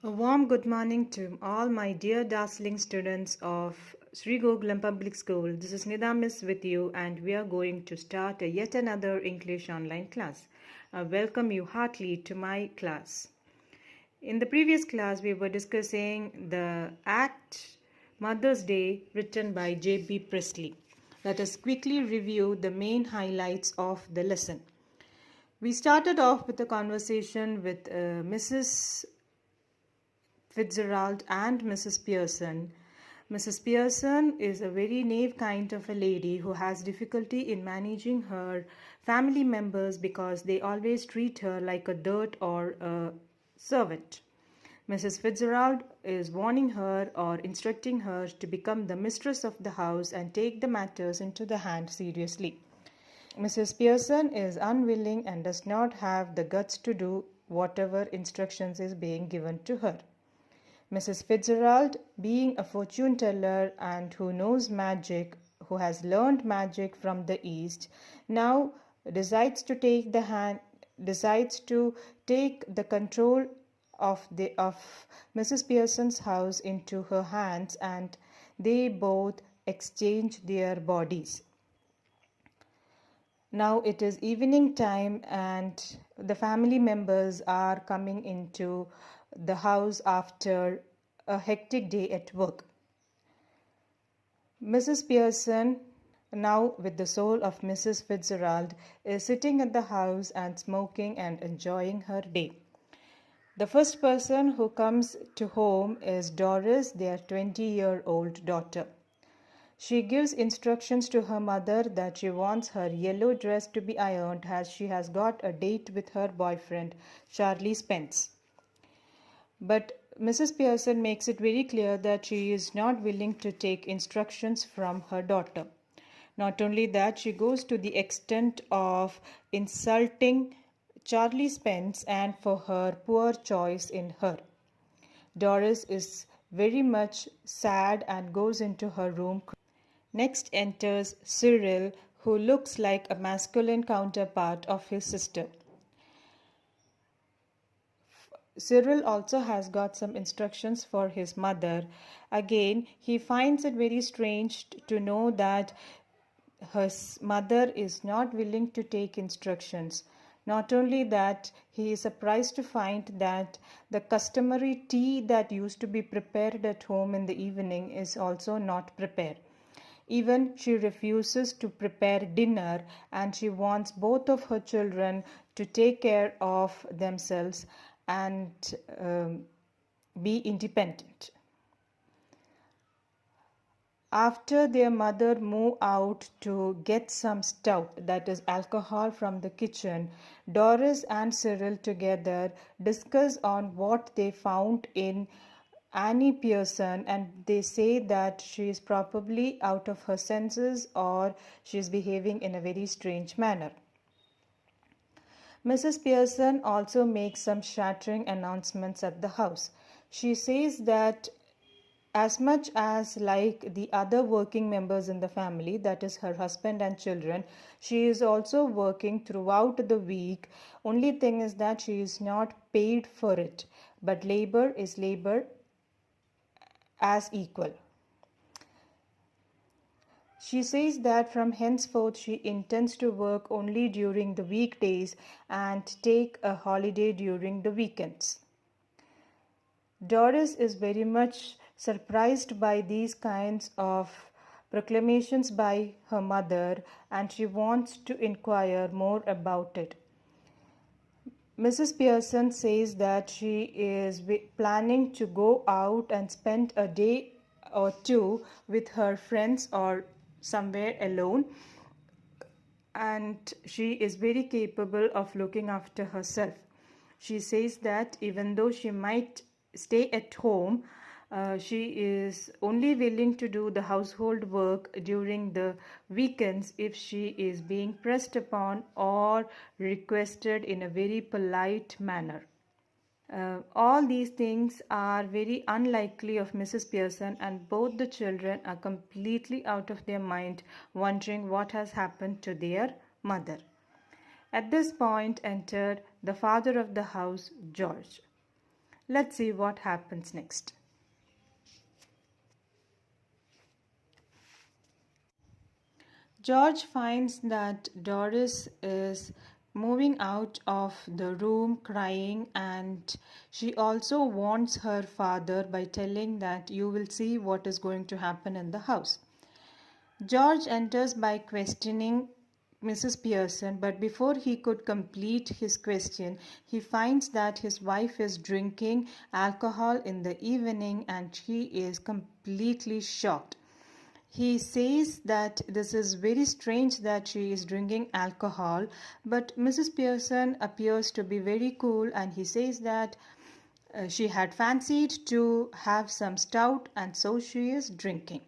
A warm good morning to all my dear dazzling students of Sri Gokulam Public School. This is Nidha Miss with you, and we are going to start yet another English online class. I welcome you heartily to my class. In the previous class, we were discussing the act Mother's Day written by J.B. Priestley. Let us quickly review the main highlights of the lesson. We started off with a conversation with Mrs. Fitzgerald and Mrs. Pearson. Mrs. Pearson is a very naive kind of a lady who has difficulty in managing her family members because they always treat her like a dirt or a servant. Mrs. Fitzgerald is warning her or instructing her to become the mistress of the house and take the matters into the hand seriously. Mrs. Pearson is unwilling and does not have the guts to do whatever instructions is being given to her. Mrs. Fitzgerald, being a fortune teller and who knows magic, who has learned magic from the East, now decides to take the control of Mrs. Pearson's house into her hands, and they both exchange their bodies. Now it is evening time and the family members are coming into the house after a hectic day at work. Mrs. Pearson, now with the soul of Mrs. Fitzgerald, is sitting at the house and smoking and enjoying her day. The first person who comes to home is Doris, their 20-year-old daughter. She gives instructions to her mother that she wants her yellow dress to be ironed as she has got a date with her boyfriend, Charlie Spence. But Mrs. Pearson makes it very clear that she is not willing to take instructions from her daughter. Not only that, she goes to the extent of insulting Charlie Spence and for her poor choice in her. Doris is very much sad and goes into her room. Next enters Cyril, who looks like a masculine counterpart of his sister. Cyril also has got some instructions for his mother. Again, he finds it very strange to know that his mother is not willing to take instructions. Not only that, he is surprised to find that the customary tea that used to be prepared at home in the evening is also not prepared. Even she refuses to prepare dinner and she wants both of her children to take care of themselves and be independent. After their mother moved out to get some stout, that is alcohol, from the kitchen, Doris and Cyril together discuss on what they found in Annie Pearson, and they say that she is probably out of her senses or she is behaving in a very strange manner. Mrs. Pearson also makes some shattering announcements at the house. She says that as much as like the other working members in the family, that is her husband and children, she is also working throughout the week. Only thing is that she is not paid for it, but labor is labor as equal. She says that from henceforth she intends to work only during the weekdays and take a holiday during the weekends. Doris is very much surprised by these kinds of proclamations by her mother and she wants to inquire more about it. Mrs. Pearson says that she is planning to go out and spend a day or two with her friends or somewhere alone, and she is very capable of looking after herself. She says that even though she might stay at home, she is only willing to do the household work during the weekends if she is being pressed upon or requested in a very polite manner. All these things are very unlikely of Mrs. Pearson, and both the children are completely out of their mind, wondering what has happened to their mother. At this point entered the father of the house, George. Let's see what happens next. George finds that Doris is moving out of the room crying, and she also warns her father by telling that you will see what is going to happen in the house. George enters by questioning Mrs. Pearson, but before he could complete his question, he finds that his wife is drinking alcohol in the evening and she is completely shocked. He says that this is very strange that she is drinking alcohol, but Mrs. Pearson appears to be very cool, and he says that she had fancied to have some stout and so she is drinking.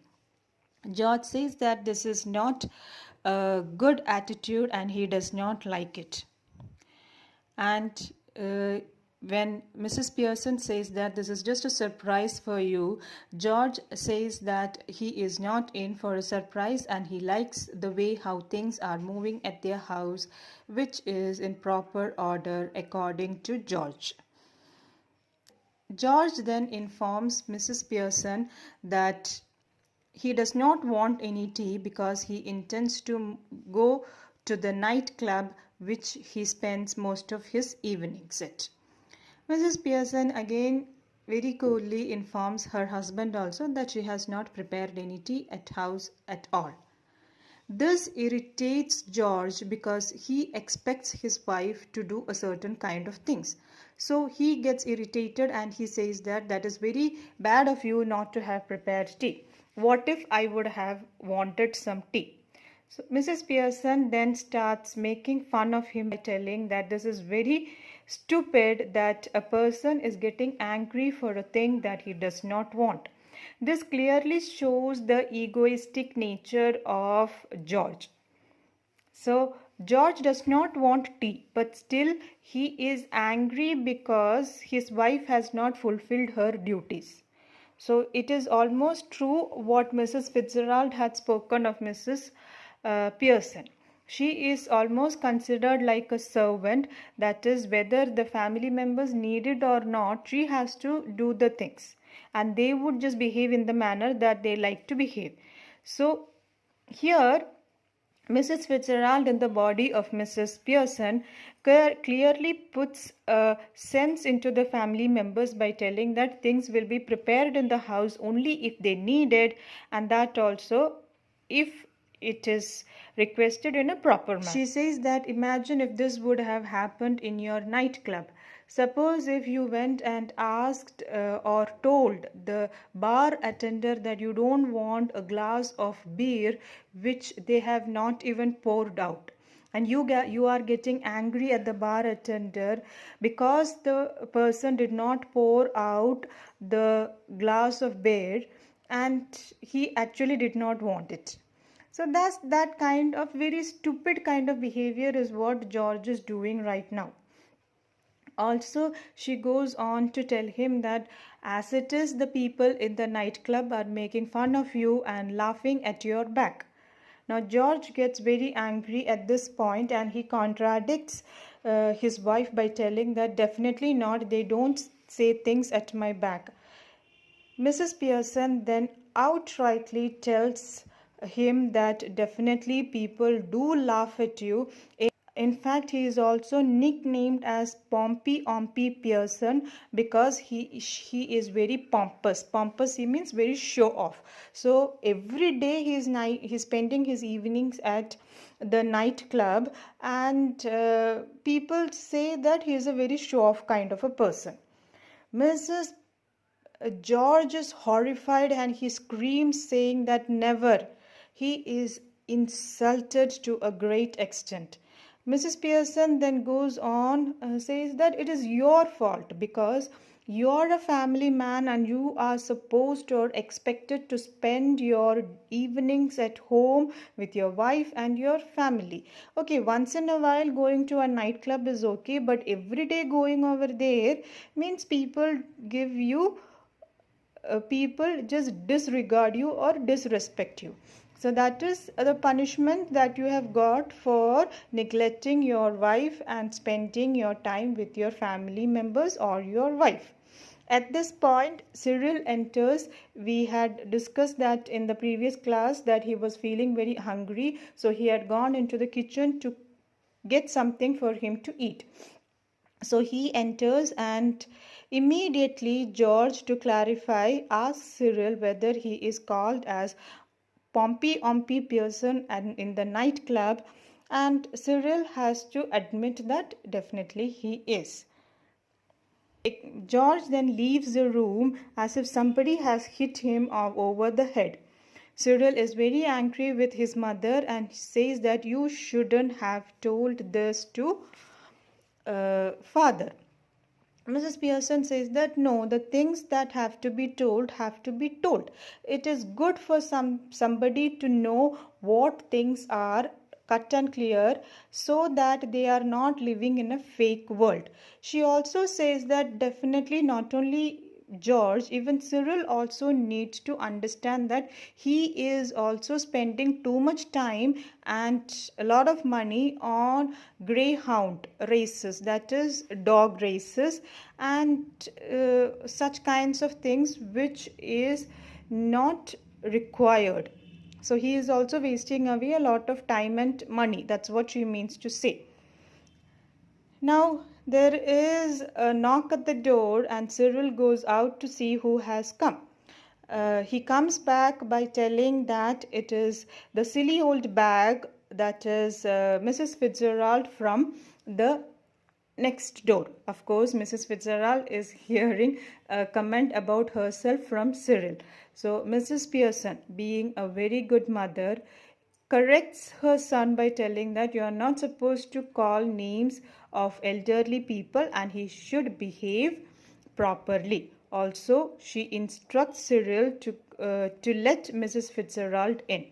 George says that this is not a good attitude and he does not like it. And when Mrs. Pearson says that this is just a surprise for you, George says that he is not in for a surprise and he likes the way how things are moving at their house, which is in proper order according to George. George then informs Mrs. Pearson that he does not want any tea because he intends to go to the nightclub which he spends most of his evenings at. Mrs. Pearson again very coolly informs her husband also that she has not prepared any tea at house at all. This irritates George because he expects his wife to do a certain kind of things. So he gets irritated and he says that that is very bad of you not to have prepared tea. What if I would have wanted some tea? So Mrs. Pearson then starts making fun of him by telling that this is very stupid that a person is getting angry for a thing that he does not want. This clearly shows the egoistic nature of George. So George does not want tea, but still he is angry because his wife has not fulfilled her duties. So it is almost true what Mrs. Fitzgerald had spoken of Mrs. Pearson. She is almost considered like a servant, that is, whether the family members need it or not, she has to do the things and they would just behave in the manner that they like to behave. So here Mrs. Fitzgerald in the body of Mrs. Pearson clearly puts a sense into the family members by telling that things will be prepared in the house only if they need it, and that also if it is requested in a proper manner. She says that imagine if this would have happened in your nightclub. Suppose if you went and asked or told the bar attender that you don't want a glass of beer which they have not even poured out, and you are getting angry at the bar attender because the person did not pour out the glass of beer and he actually did not want it. So that's that kind of very stupid kind of behavior is what George is doing right now. Also, she goes on to tell him that as it is, the people in the nightclub are making fun of you and laughing at your back. Now, George gets very angry at this point and he contradicts his wife by telling that definitely not, they don't say things at my back. Mrs. Pearson then outrightly tells him that definitely people do laugh at you. In fact, he is also nicknamed as Pompey Ompy Pearson because he is very pompous. Pompous, he means very show off. So every day he's spending his evenings at the nightclub, and people say that he is a very show off kind of a person. Mrs. George is horrified and he screams, saying that never. He is insulted to a great extent. Mrs. Pearson then goes on, says that it is your fault because you're a family man and you are supposed or expected to spend your evenings at home with your wife and your family. Okay, once in a while going to a nightclub is okay, but every day going over there means people give you people just disregard you or disrespect you. So that is the punishment that you have got for neglecting your wife and spending your time with your family members or your wife. At this point, Cyril enters. We had discussed that in the previous class that he was feeling very hungry, so he had gone into the kitchen to get something for him to eat. So he enters, and immediately George, to clarify, asks Cyril whether he is called as Pompey Ompy Pearson and in the nightclub, and Cyril has to admit that definitely he is. George then leaves the room as if somebody has hit him over the head. Cyril is very angry with his mother and says that you shouldn't have told this to father. Mrs. Pearson says that no, the things that have to be told have to be told. It is good for somebody to know what things are cut and clear so that they are not living in a fake world. She also says that definitely not only George, even Cyril also needs to understand that he is also spending too much time and a lot of money on greyhound races, that is dog races, and such kinds of things which is not required. So he is also wasting away a lot of time and money. That's what she means to say. Now there is a knock at the door and Cyril goes out to see who has come. He comes back by telling that it is the silly old bag, that is Mrs. Fitzgerald from the next door. Of course, Mrs. Fitzgerald is hearing a comment about herself from Cyril. So Mrs. Pearson, being a very good mother, corrects her son by telling that you are not supposed to call names of elderly people and he should behave properly. Also, she instructs Cyril to let Mrs. Fitzgerald in.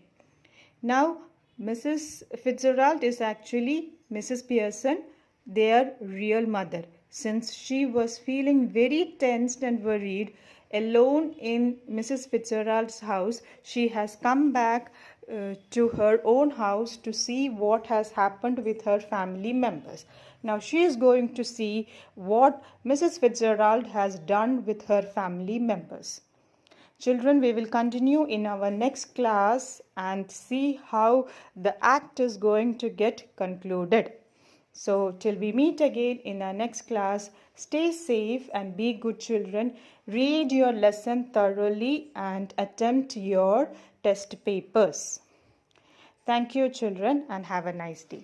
Now, Mrs. Fitzgerald is actually Mrs. Pearson, their real mother. Since she was feeling very tensed and worried alone in Mrs. Fitzgerald's house, she has come back to her own house to see what has happened with her family members. Now she is going to see what Mrs. Fitzgerald has done with her family members. Children, we will continue in our next class and see how the act is going to get concluded. So till we meet again in our next class, stay safe and be good children. Read your lesson thoroughly and attempt your test papers. Thank you children and have a nice day.